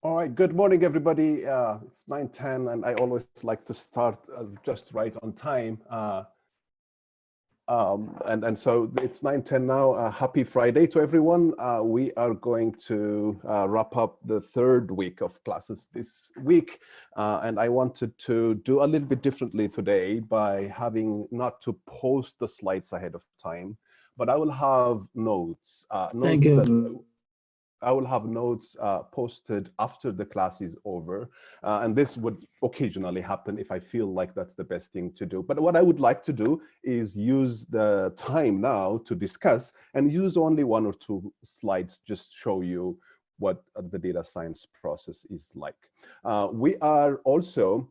All right, good morning, everybody. It's 9:10, and I always like to start just right on time. And so it's 9:10 now. Happy Friday to everyone. We are going to wrap up the third week of classes this week. And I wanted to do a little bit differently today by having not to post the slides ahead of time, but I will have notes, Thank notes that you. I will have notes posted after the class is over. And this would occasionally happen if I feel like that's the best thing to do. But what I would like to do is use the time now to discuss and use only one or two slides, just show you what the data science process is like. We are also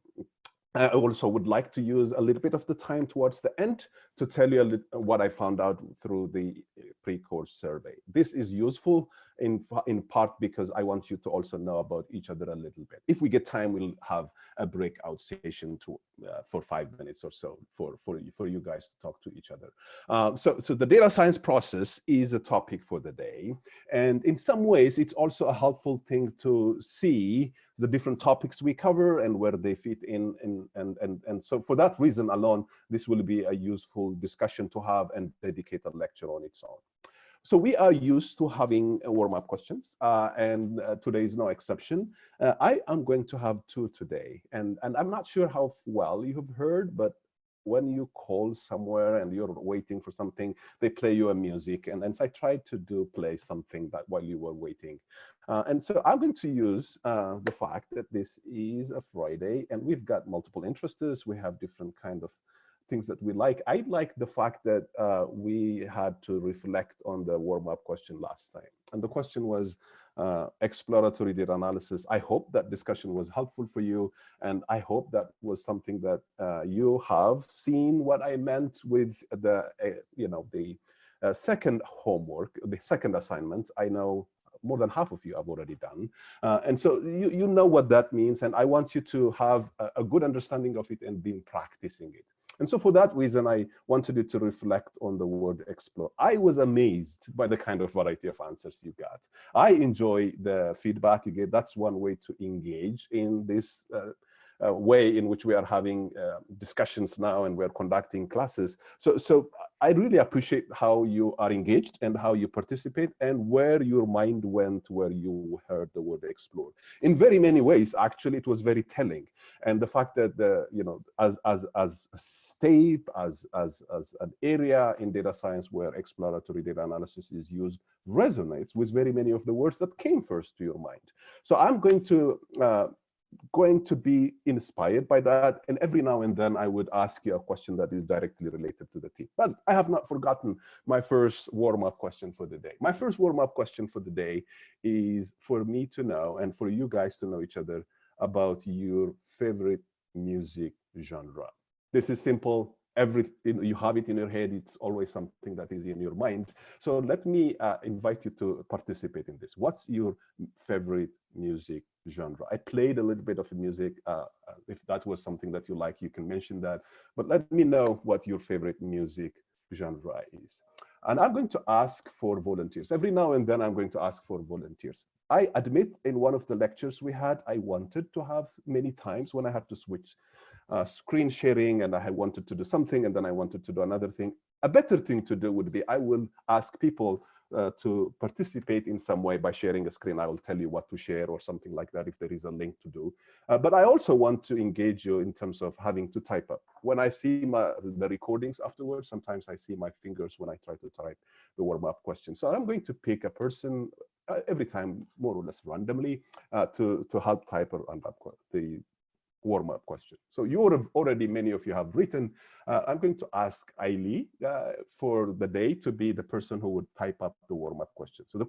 I also would like to use a little bit of the time towards the end to tell you what I found out through the pre-course survey. This is useful in part because I want you to also know about each other a little bit. If we get time, we'll have a breakout session for 5 minutes or so for you guys to talk to each other. So the data science process is a topic for the day. And in some ways, it's also a helpful thing to see the different topics we cover and where they fit in. And so for that reason alone, this will be a useful discussion to have and dedicate a lecture on its own. So we are used to having warm-up questions, and today is no exception. I am going to have two today, and I'm not sure how well you have heard, but when you call somewhere and you're waiting for something, they play you a music, and so I tried to play something that while you were waiting. And so I'm going to use the fact that this is a Friday, and we've got multiple interests. We have different kind of things that we like. I like the fact that we had to reflect on the warm-up question last time. And the question was exploratory data analysis. I hope that discussion was helpful for you. And I hope that was something that you have seen what I meant with the second homework, the second assignment. I know more than half of you have already done. And so you know what that means. And I want you to have a good understanding of it and been practicing it. And so for that reason, I wanted you to reflect on the word explore. I was amazed by the kind of variety of answers you got. I enjoy the feedback you get. That's one way to engage in this way in which we are having discussions now and we're conducting classes. So I really appreciate how you are engaged and how you participate and where your mind went where you heard the word explore. In very many ways, actually, it was very telling. And the fact that as a state, as an area in data science where exploratory data analysis is used resonates with very many of the words that came first to your mind. So I'm going to be inspired by that. And every now and then I would ask you a question that is directly related to the team. But I have not forgotten my first warm-up question for the day. My first warm-up question for the day is for me to know and for you guys to know each other about your favorite music genre. This is simple. You have it in your head. It's always something that is in your mind. So let me invite you to participate in this. What's your favorite music genre? I played a little bit of music. If that was something that you like, you can mention that. But let me know what your favorite music genre is. And I'm going to ask for volunteers. Every now and then I'm going to ask for volunteers. I admit in one of the lectures we had, I wanted to have many times when I had to switch screen sharing and I wanted to do something and then I wanted to do another thing. A better thing to do would be I will ask people to participate in some way by sharing a screen. I will tell you what to share or something like that if there is a link to do. But I also want to engage you in terms of having to type up. When I see the recordings afterwards, sometimes I see my fingers when I try to type the warm-up question. So I'm going to pick a person every time, more or less randomly, to help type the warm-up question. So you have already, many of you have written. I'm going to ask Aili for the day to be the person who would type up the warm-up question. So the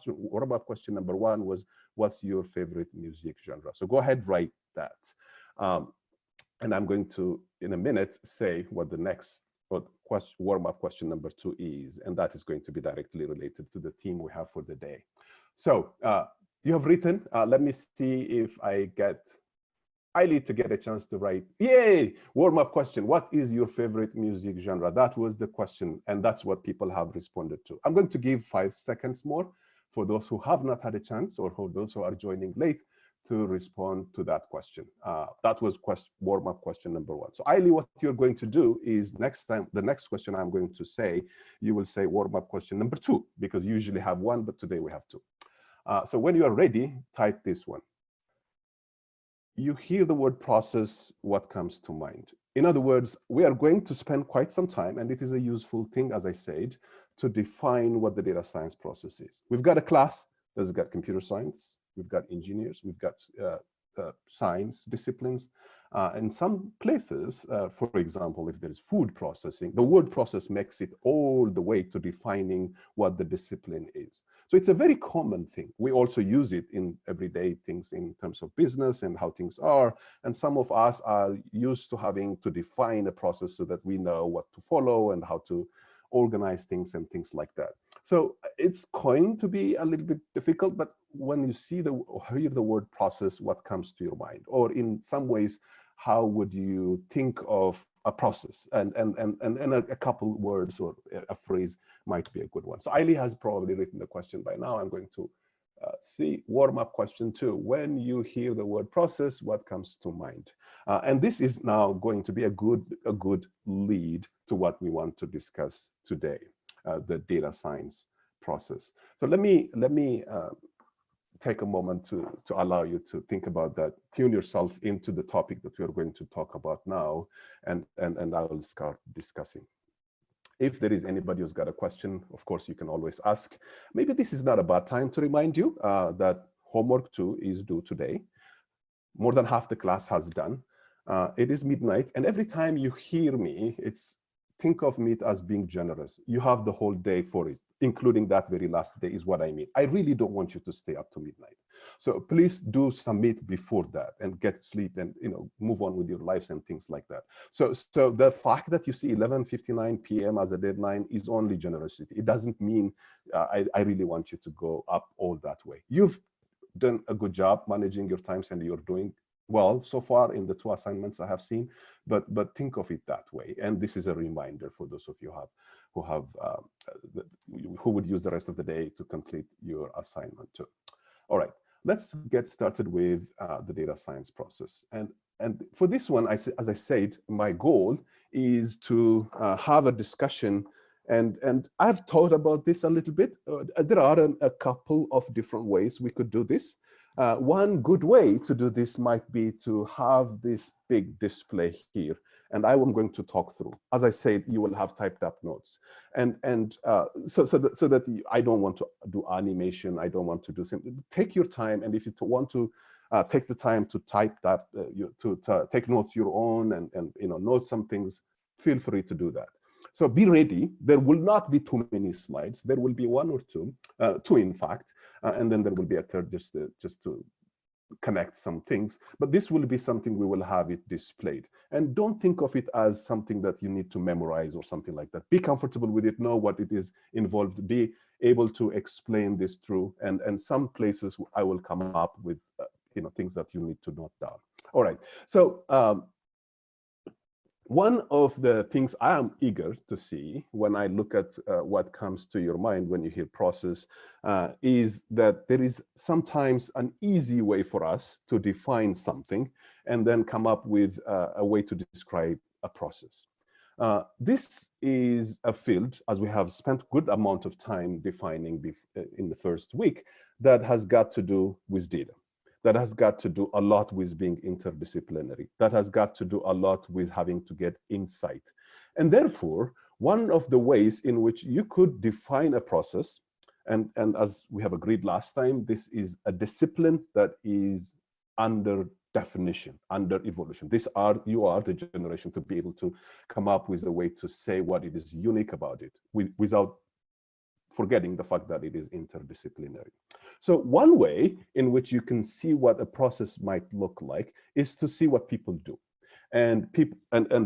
warm-up question number one was, what's your favorite music genre? So go ahead, write that. And I'm going to, in a minute, say what the next warm-up question number two is, and that is going to be directly related to the theme we have for the day. So you have written. Let me see if I need to get a chance to write. Yay! Warm-up question. What is your favorite music genre? That was the question, and that's what people have responded to. I'm going to give 5 seconds more for those who have not had a chance or for those who are joining late to respond to that question. That was warm-up question number 1. So Ailey, what you're going to do is next time, the next question I'm going to say, you will say warm-up question number 2, because you usually have 1, but today we have 2. So when you are ready, type this one. You hear the word process, what comes to mind? In other words, we are going to spend quite some time, and it is a useful thing, as I said, to define what the data science process is. We've got a class that's got computer science, we've got engineers, we've got science disciplines. In some places, for example, if there's food processing, the word process makes it all the way to defining what the discipline is. So it's a very common thing. We also use it in everyday things in terms of business and how things are. And some of us are used to having to define a process so that we know what to follow and how to organize things and things like that. So it's going to be a little bit difficult, but when you see hear the word process, what comes to your mind? Or in some ways, how would you think of a process? And a couple words or a phrase might be a good one. So Ailey has probably written the question by now. I'm going to see warm-up question 2. When you hear the word process, what comes to mind? And this is now going to be a good lead to what we want to discuss today, the data science process. So let me take a moment to allow you to think about that, tune yourself into the topic that we are going to talk about now, and I will start discussing. If there is anybody who's got a question, of course, you can always ask. Maybe this is not a bad time to remind you that homework 2 is due today. More than half the class has done. It is midnight, and every time you hear me, think of me as being generous. You have the whole day for it, including that very last day is what I mean. I really don't want you to stay up to midnight. So please do submit before that and get sleep and move on with your lives and things like that. So the fact that you see 11:59 p.m. as a deadline is only generosity. It doesn't mean I really want you to go up all that way. You've done a good job managing your times and you're doing well so far in the 2 assignments I have seen, but think of it that way. And this is a reminder for those of you who would use the rest of the day to complete your assignment too. All right, let's get started with the data science process. And for this one, as I said, my goal is to have a discussion. And I've thought about this a little bit. There are a couple of different ways we could do this. One good way to do this might be to have this big display here, and I am going to talk through. As I said, you will have typed up notes, and so that I don't want to do animation. I don't want to do something. Take your time, and if you want to take the time to type that, to take notes your own, and note some things, feel free to do that. So be ready. There will not be too many slides. There will be 1 or 2, 2 in fact, and then there will be a third just to connect some things. But this will be something we will have it displayed. And don't think of it as something that you need to memorize or something like that. Be comfortable with it. Know what it is involved. Be able to explain this through. And some places I will come up with things that you need to note down. All right. So one of the things I am eager to see when I look at what comes to your mind when you hear process is that there is sometimes an easy way for us to define something and then come up with a way to describe a process. This is a field, as we have spent a good amount of time defining in the first week, that has got to do with data. That has got to do a lot with being interdisciplinary. That has got to do a lot with having to get insight. And therefore, one of the ways in which you could define a process, and as we have agreed last time, this is a discipline that is under definition, under evolution. You are the generation to be able to come up with a way to say what it is unique about it without forgetting the fact that it is interdisciplinary. So one way in which you can see what a process might look like is to see what people do, and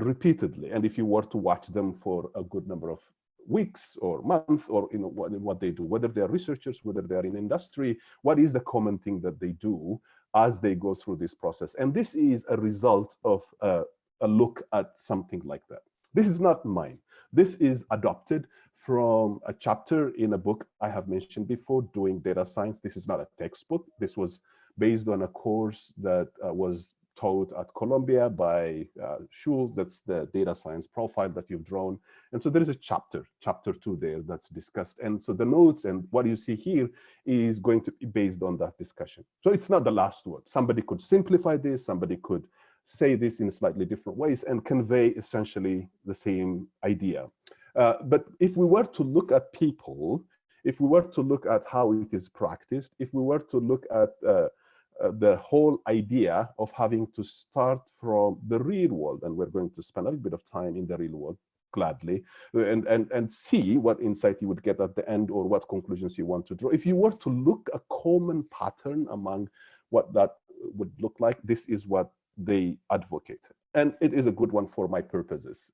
repeatedly. And if you were to watch them for a good number of weeks or months, or what they do, whether they are researchers, whether they are in industry, what is the common thing that they do as they go through this process? And this is a result of a look at something like that. This is not mine. This is adopted from a chapter in a book I have mentioned before, Doing Data Science. This is not a textbook. This was based on a course that was taught at Columbia by Schul. That's the data science profile that you've drawn. And so there is a chapter 2 there that's discussed. And so the notes and what you see here is going to be based on that discussion. So it's not the last word. Somebody could simplify this, somebody could say this in slightly different ways and convey essentially the same idea. But if we were to look at people, if we were to look at how it is practiced, if we were to look at the whole idea of having to start from the real world, and we're going to spend a little bit of time in the real world, gladly, and see what insight you would get at the end or what conclusions you want to draw. If you were to look a common pattern among what that would look like, this is what they advocated. And it is a good one for my purposes.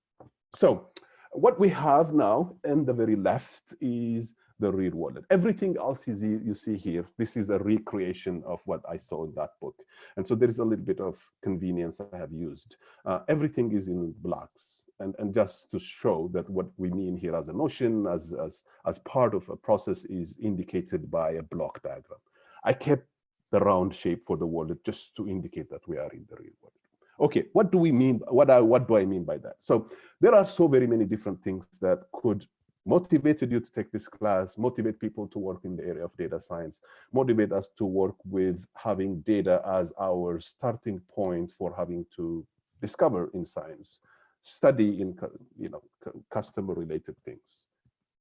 So what we have now in the very left is the real world. Everything else you see here, this is a recreation of what I saw in that book. And so there is a little bit of convenience I have used. Everything is in blocks. And just to show that what we mean here as a notion, as part of a process is indicated by a block diagram. I kept the round shape for the world just to indicate that we are in the real world. Okay, what do we mean? What do I mean by that? So there are so very many different things that could motivate you to take this class, motivate people to work in the area of data science, motivate us to work with having data as our starting point for having to discover in science, study in customer related things,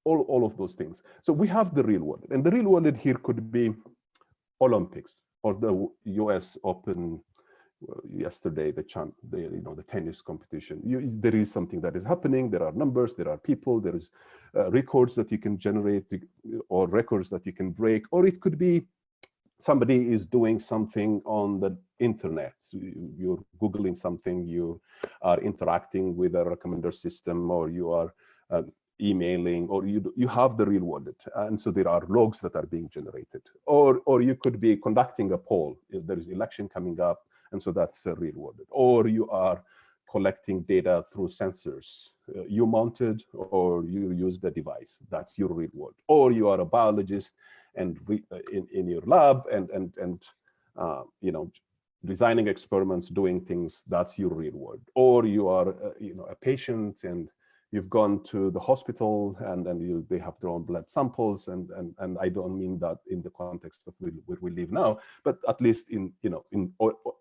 all of those things. So we have the real world, and the real world here could be Olympics or the US Open. Yesterday, the tennis competition. There is something that is happening. There are numbers, there are people, there is records that you can generate or records that you can break, or it could be somebody is doing something on the internet. You're Googling something, you are interacting with a recommender system, or you are emailing, or you have the real world. And so there are logs that are being generated. Or you could be conducting a poll. If there is election coming up, and so that's a real world. Or you are collecting data through sensors. You mounted or you used a device. That's your real world. Or you are a biologist and in your lab and designing experiments, doing things. That's your real world. Or you are a patient and you've gone to the hospital and they have drawn blood samples, and I don't mean that in the context of where we live now, but at least in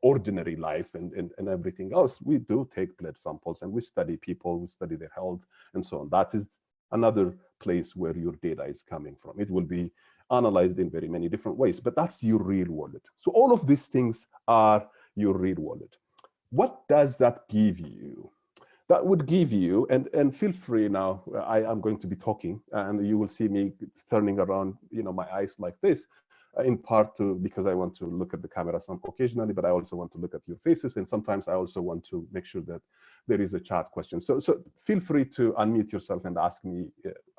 ordinary life and everything else, we do take blood samples and we study people, we study their health and so on. That is another place where your data is coming from. It will be analyzed in very many different ways, but that's your real world. So all of these things are your real world. What does that give you? That would give you, and feel free now, I am going to be talking and you will see me turning around, my eyes like this, in part because I want to look at the camera some occasionally, but I also want to look at your faces. And sometimes I also want to make sure that there is a chat question. So feel free to unmute yourself and ask me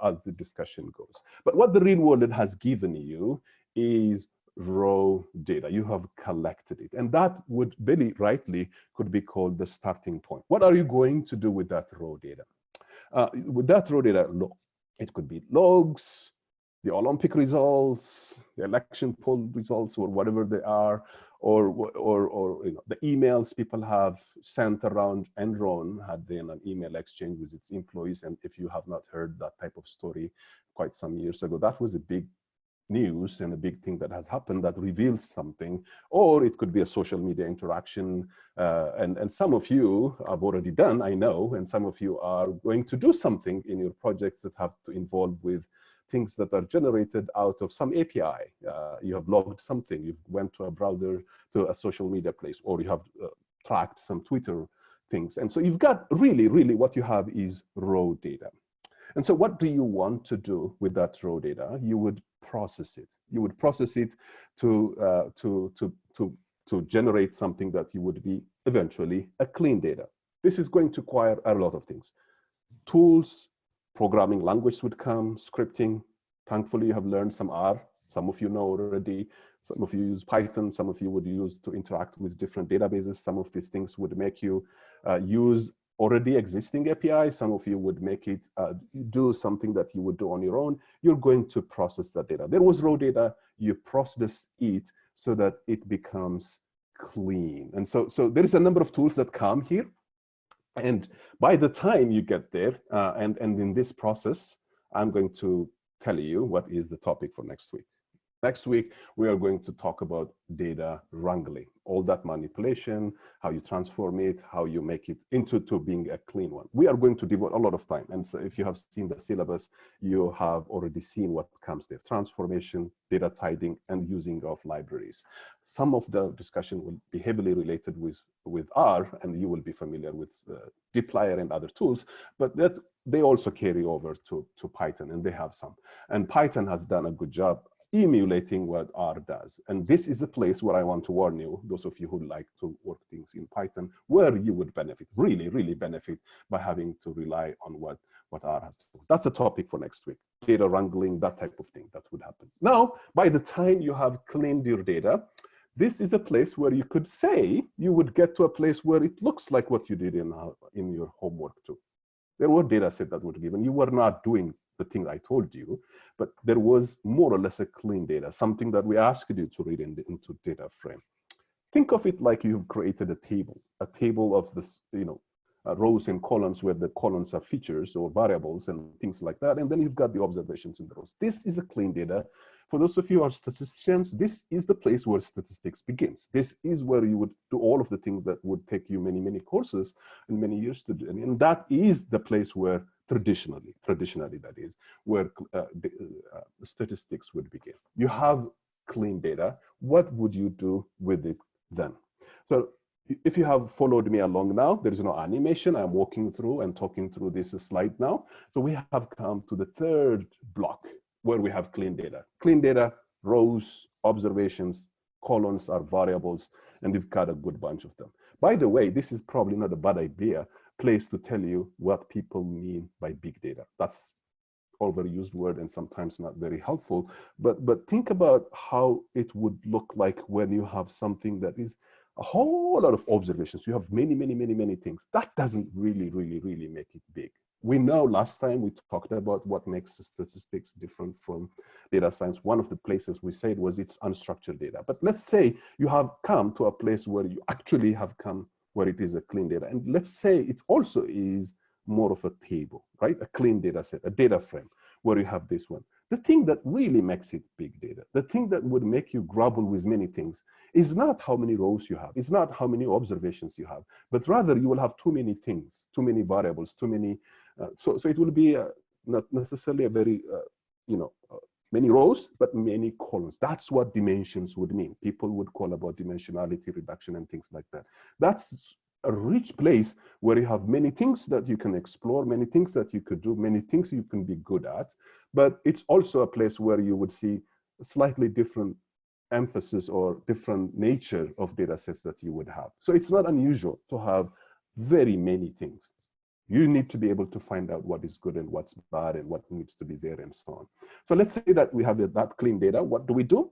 as the discussion goes. But what the real world has given you is raw data. You have collected it, and that would very rightly could be called the starting point. What are you going to do with that raw data? With that raw data, it could be logs, the Olympic results, the election poll results, or whatever they are, or the emails people have sent around. Enron had then an email exchange with its employees, and if you have not heard that type of story quite some years ago, that was a big news and a big thing that has happened that reveals something. Or it could be a social media interaction, and some of you have already done, I know, and some of you are going to do something in your projects that have to involve with things that are generated out of some API. You have logged something, you went to a browser, to a social media place, or you have tracked some Twitter things. And so you've got really what you have is raw data. And so what do you want to do with that raw data? You would process it. You would process it to generate something that you would be eventually a clean data. This is going to require a lot of things. Tools, programming language would come, scripting. Thankfully, you have learned some R. Some of you know already. Some of you use Python. Some of you would use to interact with different databases. Some of these things would make you use already existing API. Some of you would make it do something that you would do on your own. You're going to process that data. There was raw data, you process it so that it becomes clean. And so there is a number of tools that come here. And by the time you get there, and in this process, I'm going to tell you what is the topic for next week. Next week, we are going to talk about data wrangling, all that manipulation, how you transform it, how you make it into being a clean one. We are going to devote a lot of time. And so if you have seen the syllabus, you have already seen what comes there: transformation, data tidying, and using of libraries. Some of the discussion will be heavily related with R, and you will be familiar with dplyr and other tools, but that they also carry over to Python, and they have some. And Python has done a good job emulating what R does. And this is a place where I want to warn you, those of you who like to work things in Python, where you would benefit, really, really benefit by having to rely on what R has to do. That's a topic for next week. Data wrangling, that type of thing, that would happen. Now, by the time you have cleaned your data, this is a place where you could say you would get to a place where it looks like what you did in your homework too. There were data sets that were given. You were not doing the thing I told you, but there was more or less a clean data, something that we asked you to read into data frame. Think of it like you've created a table of this, rows and columns where the columns are features or variables and things like that. And then you've got the observations in the rows. This is a clean data. For those of you who are statisticians, this is the place where statistics begins. This is where you would do all of the things that would take you many, many courses and many years to do. And that is the place where traditionally that is, where statistics would begin. You have clean data. What would you do with it then? So if you have followed me along now, there is no animation. I'm walking through and talking through this slide now. So we have come to the third block where we have clean data. Clean data, rows, observations, columns are variables, and we've got a good bunch of them. By the way, this is probably not a bad place to tell you what people mean by big data. That's overused word and sometimes not very helpful, but think about how it would look like when you have something that is a whole lot of observations. You have many things. That doesn't really make it big. We know last time we talked about what makes statistics different from data science. One of the places we said was it's unstructured data. But let's say you have come to a place where you actually have come where it is a clean data. And let's say it also is more of a table, right? A clean data set, a data frame, where you have this one. The thing that really makes it big data, the thing that would make you grapple with many things, is not how many rows you have, it's not how many observations you have, but rather you will have too many things, too many variables, too many, so it will be not necessarily a very, many rows, but many columns. That's what dimensions would mean. People would call about dimensionality reduction and things like that. That's a rich place where you have many things that you can explore, many things that you could do, many things you can be good at, but it's also a place where you would see a slightly different emphasis or different nature of data sets that you would have. So it's not unusual to have very many things. You need to be able to find out what is good and what's bad and what needs to be there and so on. So let's say that we have that clean data. What do?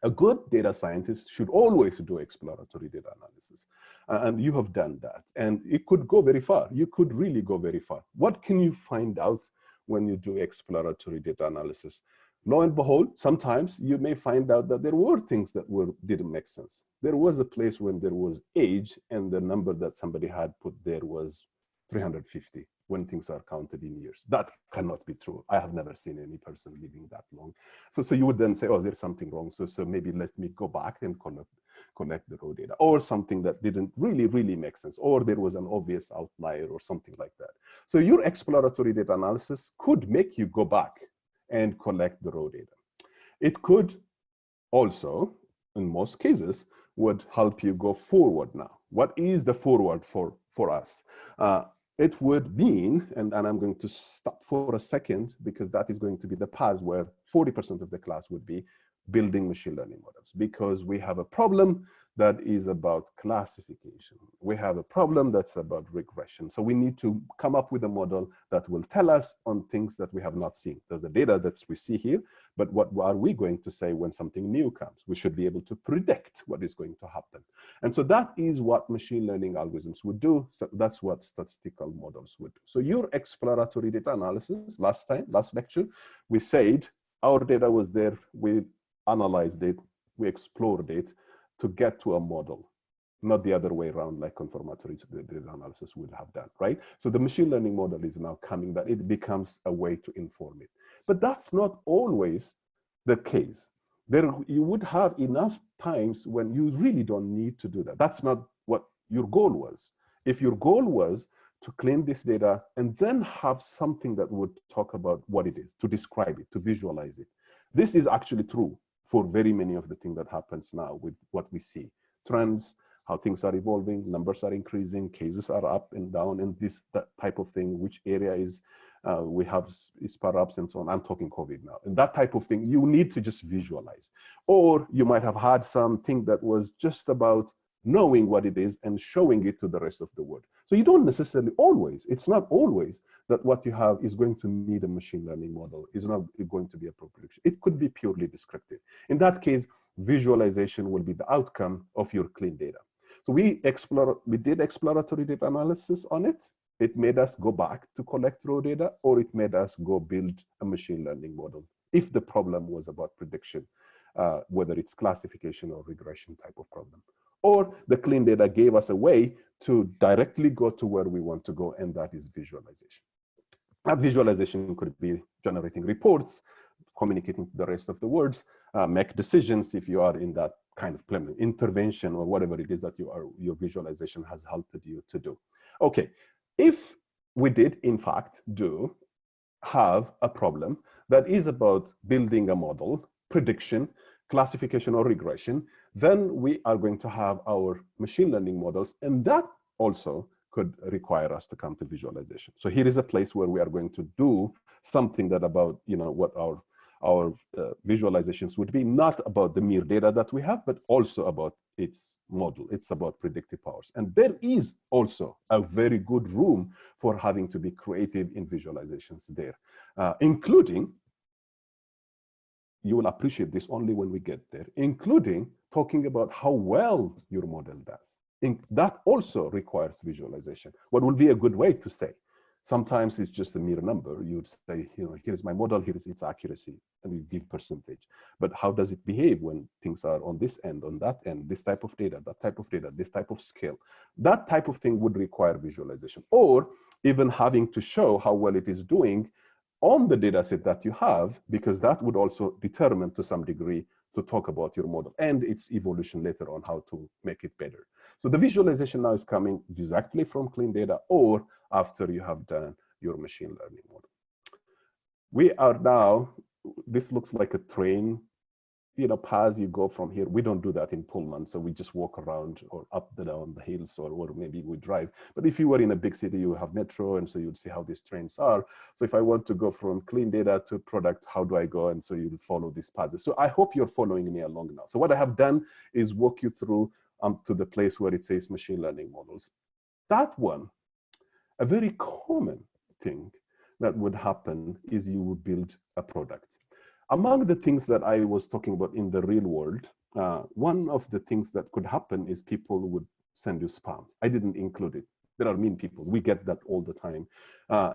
A good data scientist should always do exploratory data analysis. And you have done that. And it could go very far. You could really go very far. What can you find out when you do exploratory data analysis? Lo and behold, sometimes you may find out that there were things that didn't make sense. There was a place when there was age and the number that somebody had put there was 350 when things are counted in years. That cannot be true. I have never seen any person living that long. So you would then say, oh, there's something wrong. So maybe let me go back and connect the raw data, or something that didn't really make sense, or there was an obvious outlier or something like that. So your exploratory data analysis could make you go back and collect the raw data. It could also, in most cases, would help you go forward now. What is the forward for us? It would mean, and I'm going to stop for a second because that is going to be the path where 40% of the class would be building machine learning models, because we have a problem that is about classification. We have a problem that's about regression. So we need to come up with a model that will tell us on things that we have not seen. There's the data that we see here, but what are we going to say when something new comes? We should be able to predict what is going to happen. And so that is what machine learning algorithms would do. So that's what statistical models would do. So your exploratory data analysis, last lecture, we said our data was there, we analyzed it, we explored it to get to a model, not the other way around like confirmatory data analysis would have done, right? So the machine learning model is now coming, that it becomes a way to inform it. But that's not always the case. You would have enough times when you really don't need to do that. That's not what your goal was. If your goal was to clean this data and then have something that would talk about what it is, to describe it, to visualize it. This is actually true for very many of the things that happens now with what we see. Trends, how things are evolving, numbers are increasing, cases are up and down, and that type of thing, which area is, we have spar-ups and so on. I'm talking COVID now. And that type of thing, you need to just visualize. Or you might have had something that was just about knowing what it is and showing it to the rest of the world. So you don't necessarily always, it's not always that what you have is going to need a machine learning model, is not going to be a prediction. It could be purely descriptive. In that case, visualization will be the outcome of your clean data. So we did exploratory data analysis on it. It made us go back to collect raw data, or it made us go build a machine learning model if the problem was about prediction, whether it's classification or regression type of problem. Or the clean data gave us a way to directly go to where we want to go, and that is visualization. That visualization could be generating reports, communicating to the rest of the world, make decisions if you are in that kind of plan, intervention or whatever it is that your visualization has helped you to do. Okay, if we did in fact have a problem that is about building a model, prediction, classification or regression, then we are going to have our machine learning models, and that also could require us to come to visualization. So here is a place where we are going to do something that about, what our visualizations would be, not about the mere data that we have, but also about its model. It's about predictive powers. And there is also a very good room for having to be creative in visualizations there, including, you will appreciate this only when we get there, including talking about how well your model does. That also requires visualization. What would be a good way to say? Sometimes it's just a mere number. You'd say, here's my model, here's its accuracy, and you give percentage. But how does it behave when things are on this end, on that end, this type of data, that type of data, this type of scale? That type of thing would require visualization, or even having to show how well it is doing on the data set that you have, because that would also determine to some degree to talk about your model and its evolution later on, how to make it better. So the visualization now is coming directly from clean data or after you have done your machine learning model. We are now, this looks like a train, paths you go from here. We don't do that in Pullman, so we just walk around or up and down the hills, or maybe we drive. But if you were in a big city, you have metro, and so you'd see how these trains are. So if I want to go from clean data to product, how do I go? And so you'll follow these paths. So I hope you're following me along now. So what I have done is walk you through to the place where it says machine learning models. That one, a very common thing that would happen is you would build a product. Among the things that I was talking about in the real world, one of the things that could happen is people would send you spams. I didn't include it. There are mean people. We get that all the time.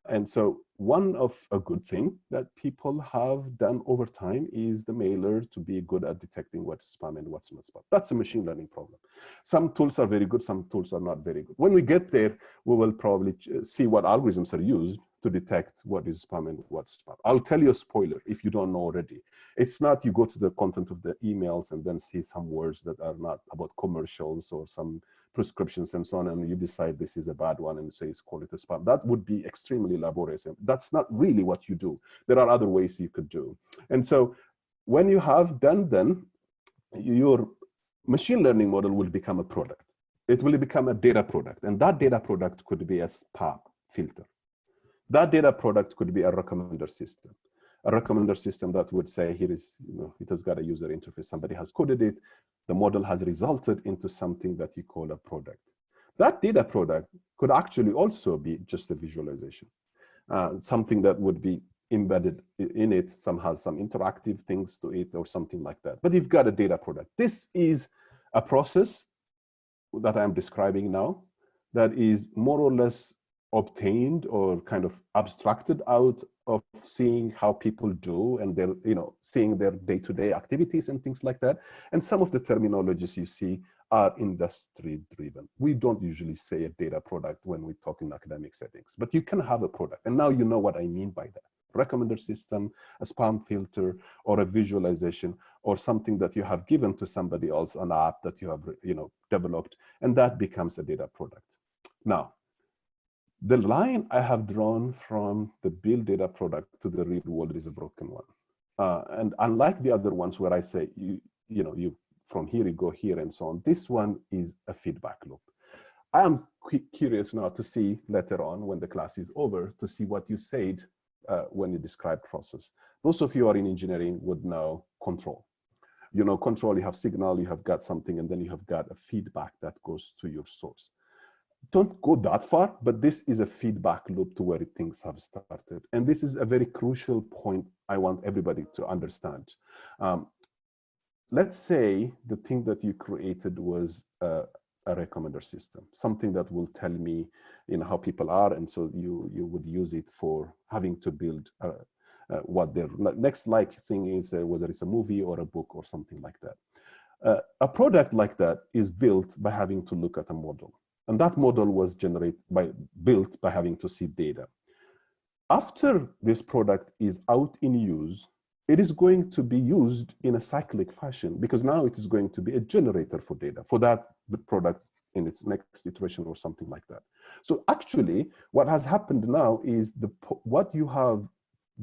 And so one of a good thing that people have done over time is the mailer to be good at detecting what's spam and what's not spam. That's a machine learning problem. Some tools are very good, some tools are not very good. When we get there, we will probably see what algorithms are used to detect what is spam and what's spam. I'll tell you a spoiler if you don't know already. It's not you go to the content of the emails and then see some words that are not about commercials or some prescriptions and so on, and you decide this is a bad one and say call it a spam. That would be extremely laborious. That's not really what you do. There are other ways you could do. And so when you have done then, your machine learning model will become a product. It will become a data product, and that data product could be a spam filter. That data product could be a recommender system. A recommender system that would say, here is, it has got a user interface, somebody has coded it, The model has resulted into something that you call a product. That data product could actually also be just a visualization, something that would be embedded in it, some has some interactive things to it or something like that. But you've got a data product. This is a process that I'm describing now that is more or less obtained or kind of abstracted out of seeing how people do and their, seeing their day-to-day activities and things like that. And some of the terminologies you see are industry driven. We don't usually say a data product when we talk in academic settings, but you can have a product. And now you know what I mean by that. Recommender system, a spam filter, or a visualization, or something that you have given to somebody else, an app that you have developed, and that becomes a data product. Now, the line I have drawn from the build data product to the real world is a broken one. And unlike the other ones where I say, you from here, you go here and so on, this one is a feedback loop. I am curious now to see later on when the class is over, to see what you said when you describe process. Those of you who are in engineering would know control. Control, you have signal, you have got something, and then you have got a feedback that goes to your source. Don't go that far, but this is a feedback loop to where things have started. And this is a very crucial point I want everybody to understand. Let's say the thing that you created was a recommender system, something that will tell me how people are, and so you would use it for having to build what their next thing is, whether it's a movie or a book or something like that. A product like that is built by having to look at a model, and that model was built by having to see data. After this product is out in use, it is going to be used in a cyclic fashion, because now it is going to be a generator for data for that product in its next iteration or something like that. So actually, what has happened now is what you have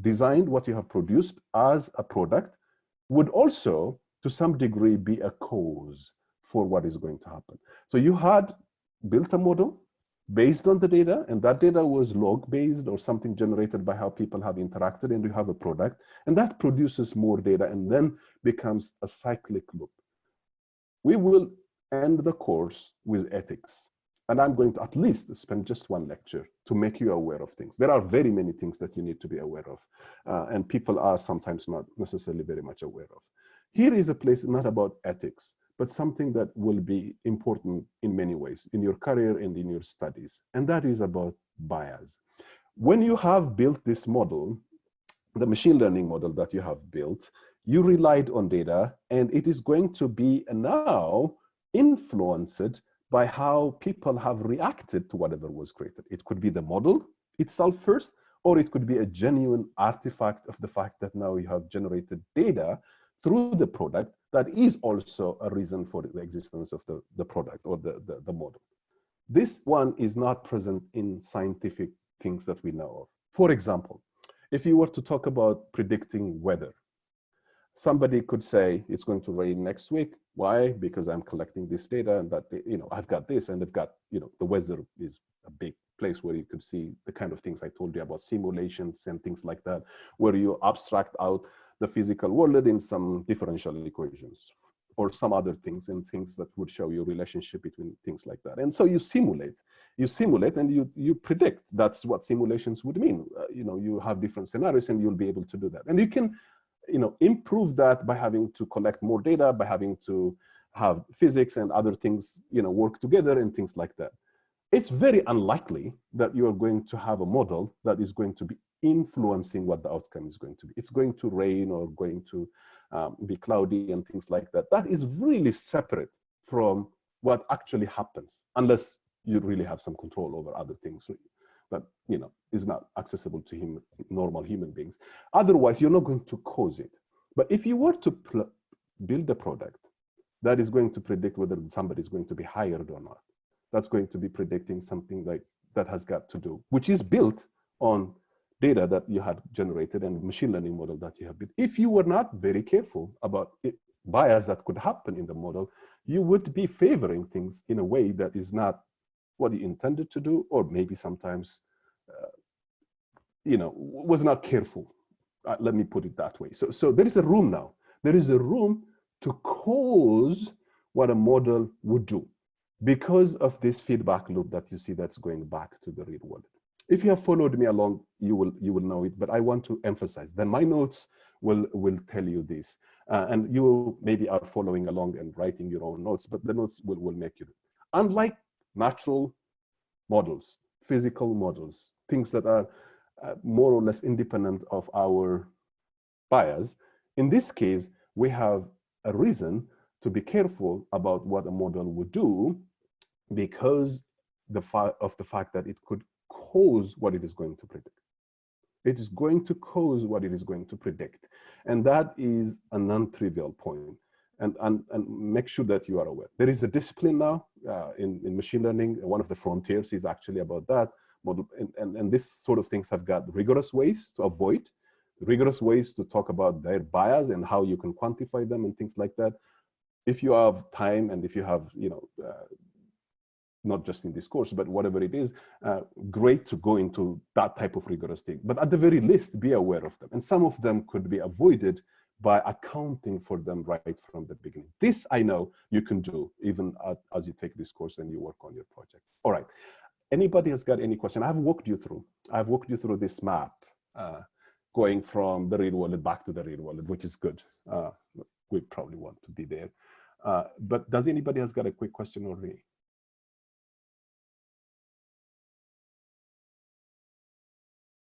designed, what you have produced as a product would also, to some degree, be a cause for what is going to happen. So you had built a model based on the data, and that data was log-based or something generated by how people have interacted, and you have a product, and that produces more data and then becomes a cyclic loop. We will end the course with ethics, and I'm going to at least spend just one lecture to make you aware of things. There are very many things that you need to be aware of, and people are sometimes not necessarily very much aware of. Here is a place not about ethics, but something that will be important in many ways, in your career and in your studies, and that is about bias. When you have built this model, the machine learning model that you have built, you relied on data, and it is going to be now influenced by how people have reacted to whatever was created. It could be the model itself first, or it could be a genuine artifact of the fact that now you have generated data through the product that is also a reason for the existence of the product or the model. This one is not present in scientific things that we know of. For example, if you were to talk about predicting weather, somebody could say it's going to rain next week. Why? Because I'm collecting this data, and that I've got this, and I've got the weather is a big place where you could see the kind of things I told you about, simulations and things like that, where you abstract out the physical world in some differential equations or some other things, and things that would show you relationship between things like that. And so you simulate and you predict. That's what simulations would mean. You have different scenarios and you'll be able to do that. And you can improve that by having to collect more data, by having to have physics and other things, work together and things like that. It's very unlikely that you are going to have a model that is going to be influencing what the outcome is going to be. It's going to rain or going to be cloudy and things like that. That is really separate from what actually happens, unless you really have some control over other things that is not accessible to normal human beings. Otherwise, you're not going to cause it. But if you were to build a product that is going to predict whether somebody is going to be hired or not, that's going to be predicting something like that has got to do, which is built on data that you had generated and machine learning model that you have built. If you were not very careful about bias that could happen in the model, you would be favoring things in a way that is not what you intended to do, or maybe sometimes, was not careful. Let me put it that way. So there is a room now. There is a room to cause what a model would do because of this feedback loop that you see that's going back to the real world. If you have followed me along, you will know it, but I want to emphasize that my notes will tell you this. And you maybe are following along and writing your own notes, but the notes will make you. Unlike natural models, physical models, things that are more or less independent of our bias, in this case, we have a reason to be careful about what a model would do because of the fact that it could cause what it is going to predict. It is going to cause what it is going to predict. And that is a non-trivial point. And make sure that you are aware. There is a discipline now in machine learning. One of the frontiers is actually about that model. And this sort of things have got rigorous ways to avoid, rigorous ways to talk about their bias and how you can quantify them and things like that. If you have time and if you have, not just in this course, but whatever it is, great to go into that type of rigorous thing. But at the very least, be aware of them. And some of them could be avoided by accounting for them right from the beginning. This I know you can do even as you take this course and you work on your project. All right. Anybody has got any question? I've walked you through this map going from the real world back to the real world, which is good. We probably want to be there. But does anybody has got a quick question already?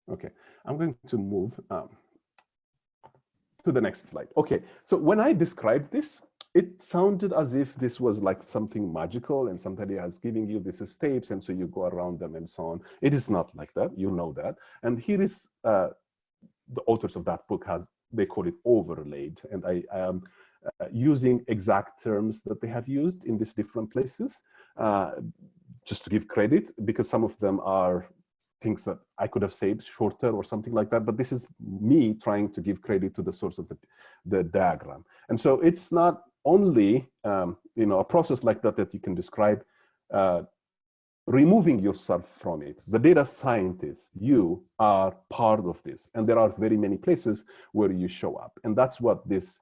Okay, I'm going to move to the next slide. Okay, so when I described this, it sounded as if this was like something magical and somebody is giving you these steps and so you go around them and so on. It is not like that, you know that. And here is the authors of that book they call it overlaid. And I am using exact terms that they have used in these different places, just to give credit, because some of them are things that I could have said shorter or something like that, but this is me trying to give credit to the source of the diagram. And so it's not only a process like that you can describe removing yourself from it. The data scientist, you are part of this, and there are very many places where you show up, and that's what this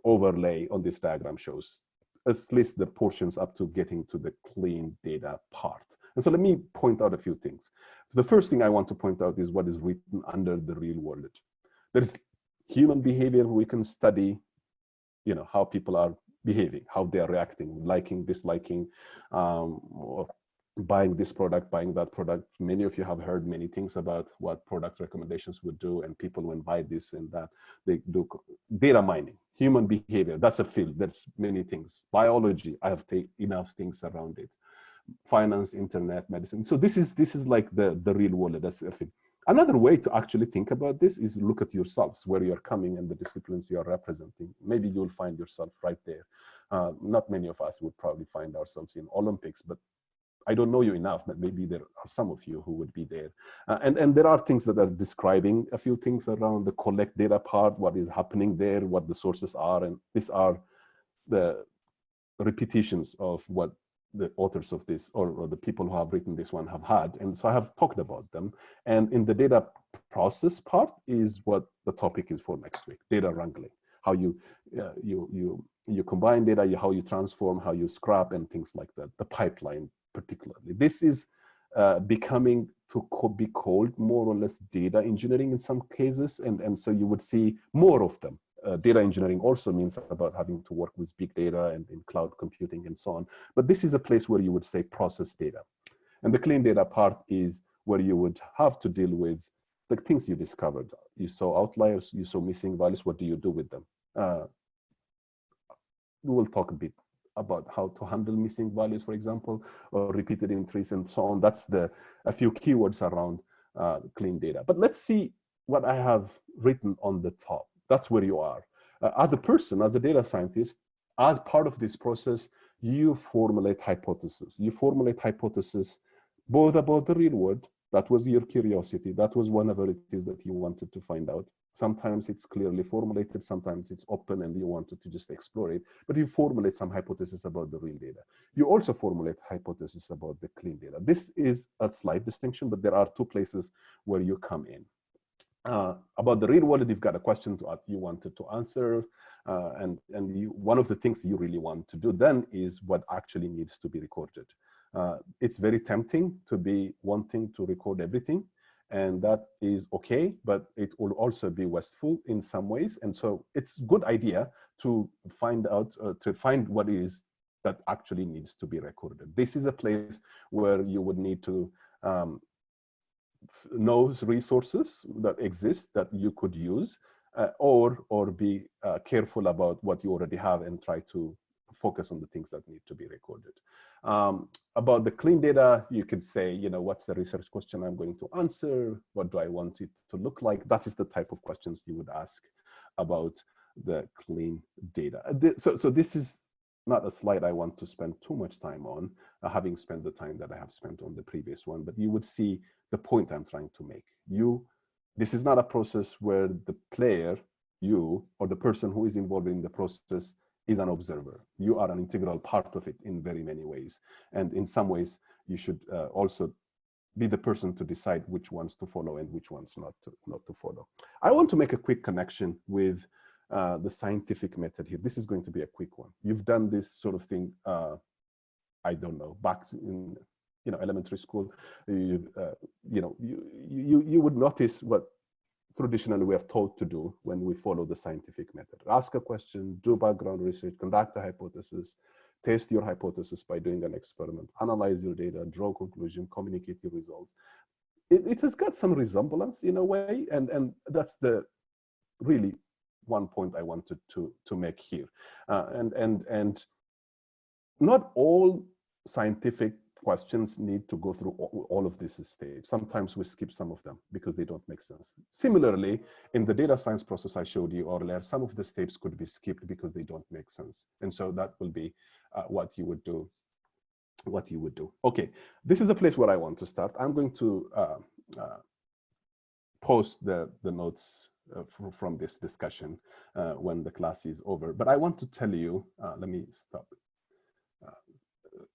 overlay on this diagram shows, at least the portions up to getting to the clean data part. And so let me point out a few things. So the first thing I want to point out is what is written under the real world. There's human behavior. We can study, how people are behaving, how they are reacting, liking, disliking, or buying this product, buying that product. Many of you have heard many things about what product recommendations would do, and people when buy this and that, they do data mining, human behavior. That's a field. There's many things. Biology, I have enough things around it. Finance, internet, medicine. So this is like the real world. That's a thing. Another way to actually think about this is look at yourselves, where you're coming and the disciplines you are representing. Maybe you'll find yourself right there. Not many of us would probably find ourselves in Olympics, but I don't know you enough, but maybe there are some of you who would be there. And there are things that are describing a few things around the collect data part, what is happening there, what the sources are, and these are the repetitions of what the authors of this or the people who have written this one have had. And so I have talked about them. And in the data process part is what the topic is for next week, data wrangling, how you combine data, how you transform, how you scrap and things like that, the pipeline particularly. This is becoming to be called more or less data engineering in some cases. And so you would see more of them. Data engineering also means about having to work with big data and in cloud computing and so on. But this is a place where you would say process data. And the clean data part is where you would have to deal with the things you discovered. You saw outliers, you saw missing values, what do you do with them? We will talk a bit about how to handle missing values, for example, or repeated entries and so on. That's a few keywords around clean data. But let's see what I have written on the top. That's where you are. As a person, as a data scientist, as part of this process, you formulate hypotheses. You formulate hypotheses both about the real world. That was your curiosity. That was whatever it is that you wanted to find out. Sometimes it's clearly formulated. Sometimes it's open and you wanted to just explore it. But you formulate some hypotheses about the real data. You also formulate hypotheses about the clean data. This is a slight distinction, but there are two places where you come in. About the real world, you've got a question you wanted to answer, one of the things you really want to do then is what actually needs to be recorded. It's very tempting to be wanting to record everything, and that is okay, but it will also be wasteful in some ways. And so it's a good idea to find out, to find what it is that actually needs to be recorded. This is a place where you would need to know resources that exist that you could use, or be careful about what you already have and try to focus on the things that need to be recorded. About the clean data, you could say, what's the research question I'm going to answer? What do I want it to look like? That is the type of questions you would ask about the clean data. So this is not a slide I want to spend too much time on, having spent the time that I have spent on the previous one, but you would see the point I'm trying to make. This is not a process where the player, you, or the person who is involved in the process is an observer. You are an integral part of it in very many ways. And in some ways, you should also be the person to decide which ones to follow and which ones not to follow. I want to make a quick connection with the scientific method here. This is going to be a quick one. You've done this sort of thing, I don't know, back in elementary school. You would notice what traditionally we are taught to do when we follow the scientific method. Ask a question, do background research, conduct a hypothesis, test your hypothesis by doing an experiment, analyze your data, draw conclusion, communicate your results. It has got some resemblance in a way, and that's the really one point I wanted to make here. And not all scientific questions need to go through all of these steps. Sometimes we skip some of them because they don't make sense. Similarly, in the data science process I showed you earlier, some of the steps could be skipped because they don't make sense. And so that will be what you would do. Okay, this is the place where I want to start. I'm going to post the notes from this discussion when the class is over. But I want to tell you, let me stop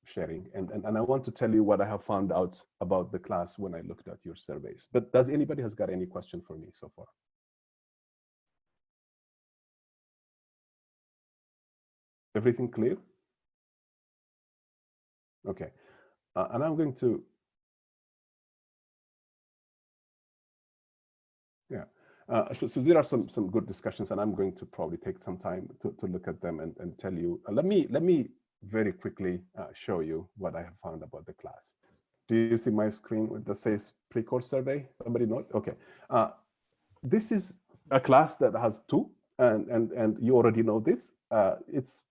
sharing, and I want to tell you what I have found out about the class when I looked at your surveys. But does anybody has got any question for me so far? Everything clear? Okay, and I'm going to, yeah. So there are some good discussions, and I'm going to probably take some time to look at them and tell you. Let me very quickly show you what I have found about the class. Do you see my screen with the says pre-course survey? Somebody know? Okay. This is a class that has 2, and you already know this. It's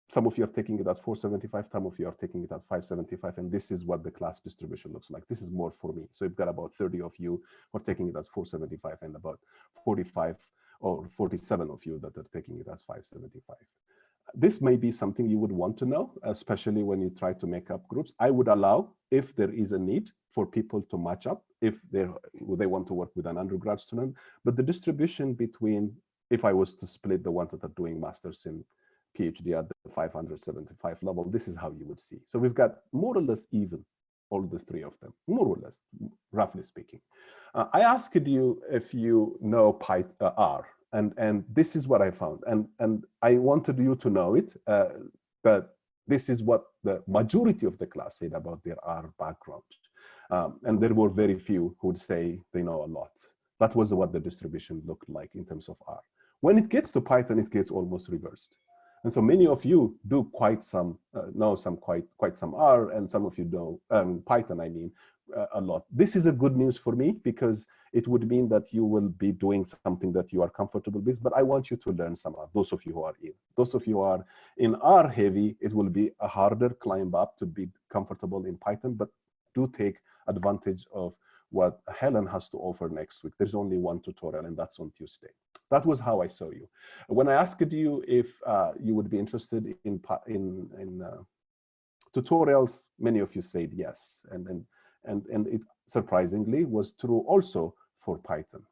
some of you are taking it as 475, some of you are taking it as 575, and this is what the class distribution looks like. This is more for me. So you've got about 30 of you who are taking it as 475, and about 45 or 47 of you that are taking it as 575. This may be something you would want to know, especially when you try to make up groups. I would allow, if there is a need, for people to match up if they want to work with an undergrad student. But the distribution between, if I was to split the ones that are doing masters in PhD at the 575 level, this is how you would see. So we've got more or less even, all the 3 of them, more or less, roughly speaking. I asked you if you know R. And this is what I found, and I wanted you to know it, but this is what the majority of the class said about their R background. And there were very few who would say they know a lot. That was what the distribution looked like in terms of R. When it gets to Python, it gets almost reversed. And so many of you do quite some, know quite some R, and some of you know Python, I mean, a lot. This is a good news for me because it would mean that you will be doing something that you are comfortable with, but I want you to learn some R, those of you who are in. Those of you who are in R heavy, it will be a harder climb up to be comfortable in Python, but do take advantage of what Helen has to offer next week. There's only one tutorial, and that's on Tuesday. That was how I saw you. When I asked you if you would be interested in tutorials, many of you said yes, and it surprisingly was true also for Python.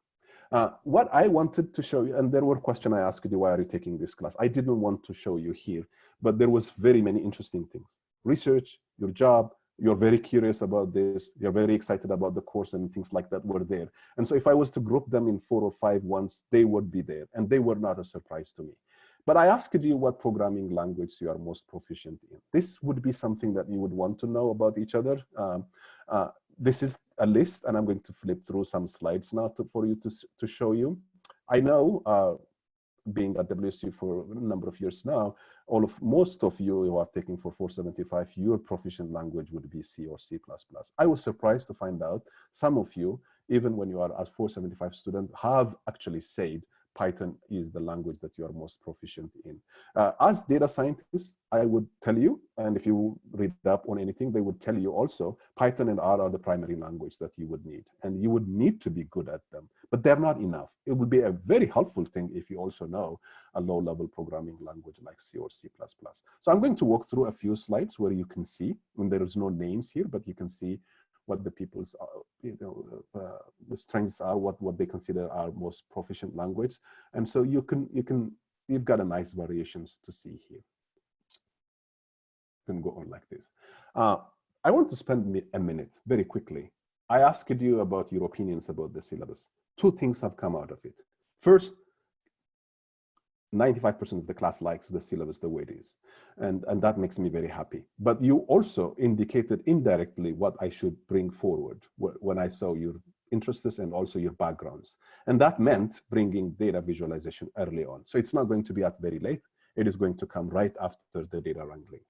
What I wanted to show you, and there were questions I asked you, why are you taking this class? I didn't want to show you here, but there was very many interesting things. Research, your job, you're very curious about this, you're very excited about the course and things like that were there. And so if I was to group them in 4 or 5 ones, they would be there, and they were not a surprise to me. But I asked you what programming language you are most proficient in. This would be something that you would want to know about each other. This is a list, and I'm going to flip through some slides now for you to show you. I know, being at WSU for a number of years now, most of you who are taking for 475, your proficient language would be C or C++. I was surprised to find out some of you, even when you are as 475 student, have actually said Python is the language that you are most proficient in. As data scientists, I would tell you, and if you read up on anything, they would tell you also, Python and R are the primary language that you would need, and you would need to be good at them, but they're not enough. It would be a very helpful thing if you also know a low-level programming language like C or C++. So I'm going to walk through a few slides where you can see, and there is no names here, but you can see what the people's the strengths are, what they consider our most proficient language, and so you've got a nice variations to see here. You can go on like this. I want to spend a minute very quickly. I asked you about your opinions about the syllabus. 2 things have come out of it. First, 95% of the class likes the syllabus the way it is. And that makes me very happy. But you also indicated indirectly what I should bring forward when I saw your interests and also your backgrounds. And that meant bringing data visualization early on. So it's not going to be at very late. It is going to come right after the data wrangling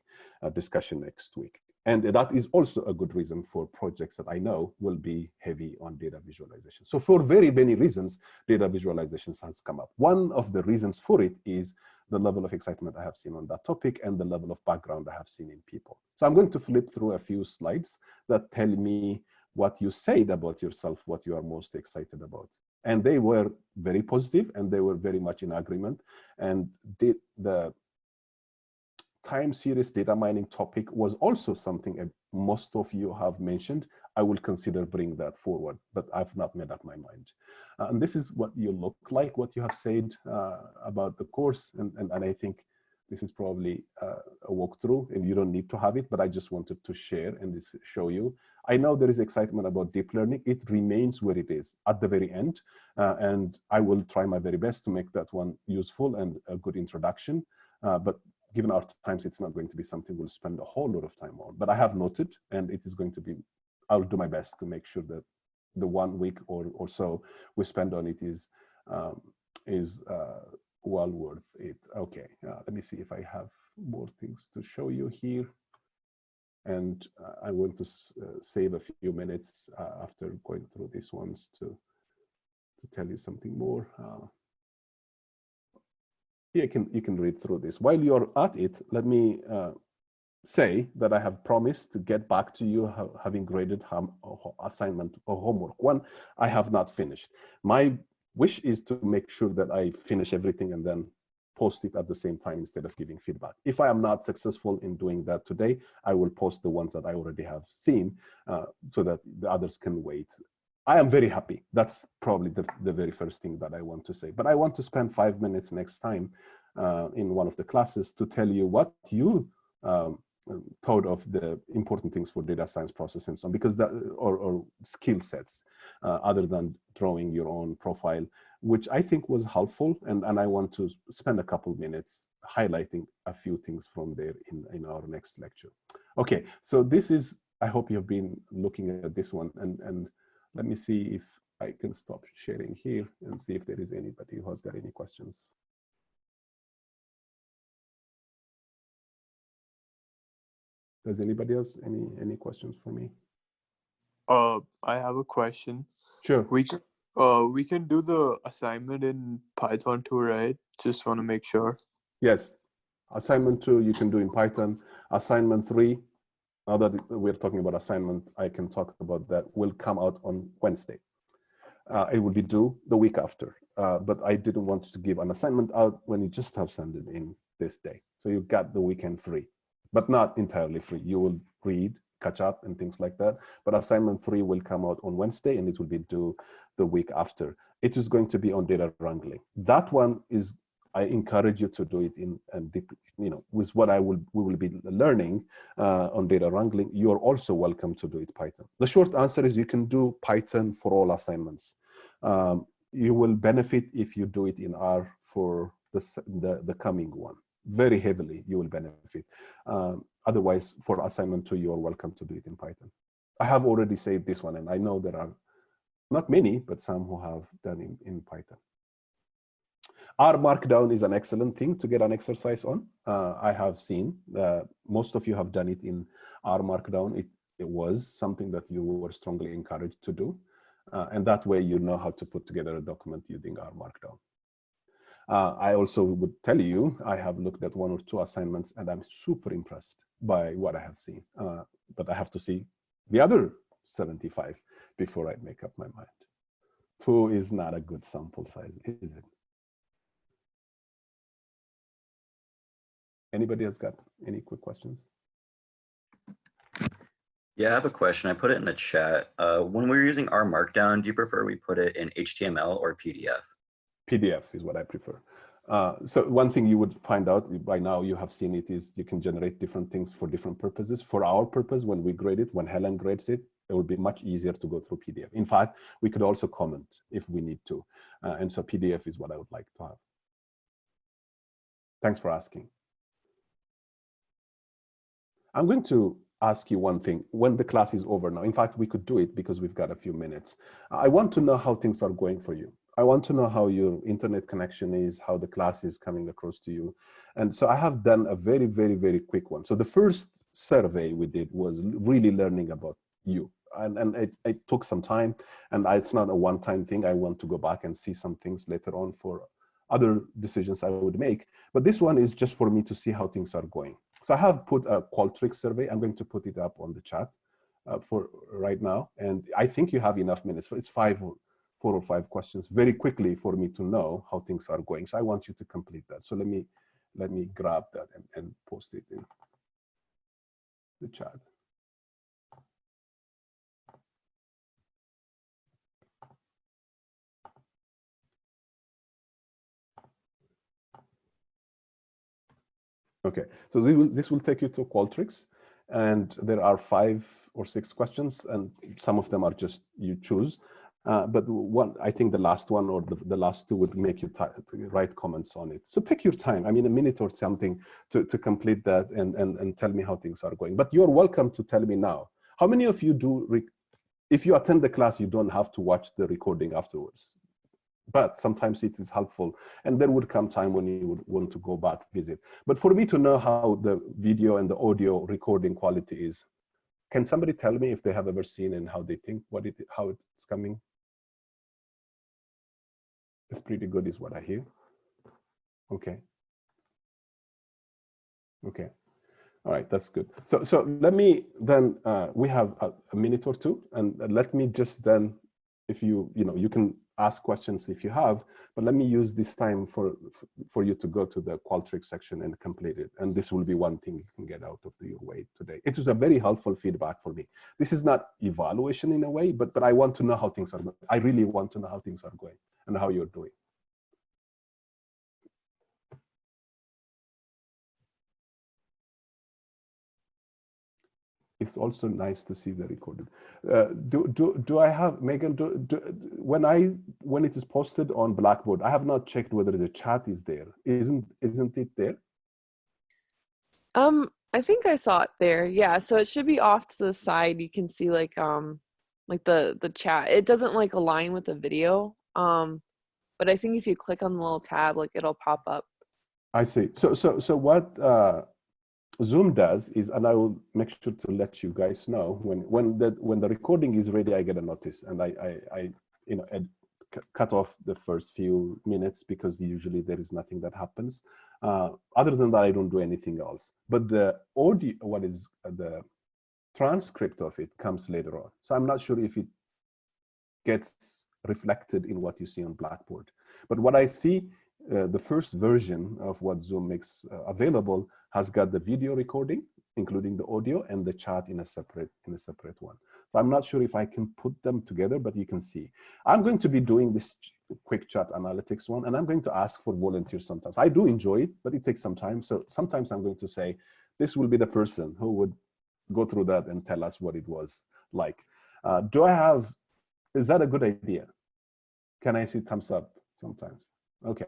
discussion next week. And that is also a good reason for projects that I know will be heavy on data visualization. So for very many reasons, data visualizations has come up. One of the reasons for it is the level of excitement I have seen on that topic and the level of background I have seen in people. So I'm going to flip through a few slides that tell me what you said about yourself, what you are most excited about. And they were very positive, and they were very much in agreement. And the time series data mining topic was also something most of you have mentioned. I will consider bringing that forward, but I've not made up my mind. And this is what you look like, what you have said about the course. And I think this is probably a walkthrough, and you don't need to have it, but I just wanted to share and show you. I know there is excitement about deep learning. It remains where it is at the very end. And I will try my very best to make that one useful and a good introduction. But given our times, it's not going to be something we'll spend a whole lot of time on. But I have noted, and it is going to be, I'll do my best to make sure that the 1 week or so we spend on it is well worth it. Okay, let me see if I have more things to show you here. And I want to save a few minutes after going through these ones to tell you something more. You can read through this. While you're at it, let me say that I have promised to get back to you having graded assignment or homework 1 I have not finished. My wish is to make sure that I finish everything and then post it at the same time instead of giving feedback. If I am not successful in doing that today, I will post the ones that I already have seen so that the others can wait. I am very happy. That's probably the very first thing that I want to say. But I want to spend 5 minutes next time in one of the classes to tell you what you thought of the important things for data science process and so on, because that, or skill sets other than drawing your own profile, which I think was helpful. And I want to spend a couple minutes highlighting a few things from there in our next lecture. Okay, so this is, I hope you've been looking at this one, and let me see if I can stop sharing here and see if there is anybody who has got any questions. Does anybody else any questions for me? I have a question. Sure. We can do the assignment in Python too, right? Just want to make sure. Yes. Assignment 2 you can do in Python. Assignment 3, now that we're talking about assignment, I can talk about that, will come out on Wednesday. It will be due the week after, but I didn't want to give an assignment out when you just have sent it in this day. So you got the weekend free, but not entirely free. You will read, catch up and things like that. But assignment 3 will come out on Wednesday, and it will be due the week after. It is going to be on data wrangling. That one is, I encourage you to do it in and deep, with what we will be learning on data wrangling. You're also welcome to do it Python. The short answer is you can do Python for all assignments. You will benefit if you do it in R for the coming one. Very heavily, you will benefit. Otherwise, for assignment 2, you're welcome to do it in Python. I have already said this one, and I know there are not many, but some who have done in Python. R Markdown is an excellent thing to get an exercise on. I have seen most of you have done it in R Markdown. It was something that you were strongly encouraged to do. And that way you know how to put together a document using R Markdown. I also would tell you, I have looked at 1 or 2 assignments and I'm super impressed by what I have seen. But I have to see the other 75 before I make up my mind. 2 is not a good sample size, is it? Anybody has got any quick questions? Yeah, I have a question. I put it in the chat. When we're using R Markdown, do you prefer we put it in HTML or PDF? PDF is what I prefer. So one thing you would find out by now, you have seen it, is you can generate different things for different purposes. For our purpose, when we grade it, when Helen grades it, it will be much easier to go through PDF. In fact, we could also comment if we need to. And so PDF is what I would like to have. Thanks for asking. I'm going to ask you one thing. When the class is over now, in fact, we could do it because we've got a few minutes. I want to know how things are going for you. I want to know how your internet connection is, how the class is coming across to you. And so I have done a very, very, very quick one. So the first survey we did was really learning about you. And it took some time, and it's not a one-time thing. I want to go back and see some things later on for other decisions I would make. But this one is just for me to see how things are going. So I have put a Qualtrics survey. I'm going to put it up on the chat for right now. And I think you have enough minutes. It's 4 or 5 questions very quickly for me to know how things are going. So I want you to complete that. So let me grab that and post it in the chat. Okay, so this will take you to Qualtrics, and there are 5 or 6 questions, and some of them are just you choose. But I think the last one or the last 2 would make you write comments on it. So take your time. I mean, a minute or something to complete that and tell me how things are going. But you're welcome to tell me now. How many of you if you attend the class, you don't have to watch the recording afterwards? But sometimes it is helpful, and there would come time when you would want to go back visit. But for me to know how the video and the audio recording quality is, can somebody tell me if they have ever seen and how they think how it's coming? It's pretty good, is what I hear. Okay. Okay. All right, that's good. So let me then, we have a minute or 2, and let me just then, if you can ask questions if you have, but let me use this time for you to go to the Qualtrics section and complete it. And this will be one thing you can get out of your way today. It was a very helpful feedback for me. This is not evaluation in a way, but I want to know how things are going. I really want to know how things are going and how you're doing. It's also nice to see the recorded. Do I have, Megan, when it is posted on Blackboard, I have not checked whether the chat is there. Isn't it there? I think I saw it there. Yeah, so it should be off to the side. You can see like the chat. It doesn't like align with the video. But I think if you click on the little tab, like it'll pop up. I see. So what Zoom does is, and I will make sure to let you guys know when the recording is ready, I get a notice, and I cut off the first few minutes because usually there is nothing that happens. Other than that, I don't do anything else. But the audio, the transcript of it comes later on. So I'm not sure if it gets reflected in what you see on Blackboard. But what I see, the first version of what Zoom makes available has got the video recording, including the audio, and the chat in a separate one. So I'm not sure if I can put them together, but you can see. I'm going to be doing this quick chat analytics one, and I'm going to ask for volunteers sometimes. I do enjoy it, but it takes some time. So sometimes I'm going to say, this will be the person who would go through that and tell us what it was like. Is that a good idea? Can I see thumbs up sometimes? Okay.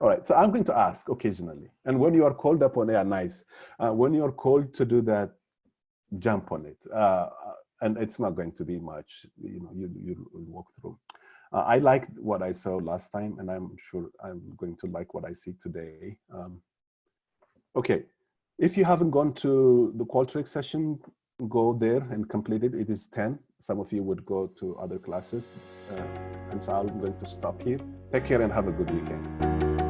All right. So I'm going to ask occasionally. And when you are called upon, yeah, nice. When you're called to do that, jump on it. And it's not going to be much, you walk through. I liked what I saw last time, and I'm sure I'm going to like what I see today. Okay. If you haven't gone to the Qualtrics session, go there and complete it. It is 10. Some of you would go to other classes. And so I'm going to stop here. Take care and have a good weekend.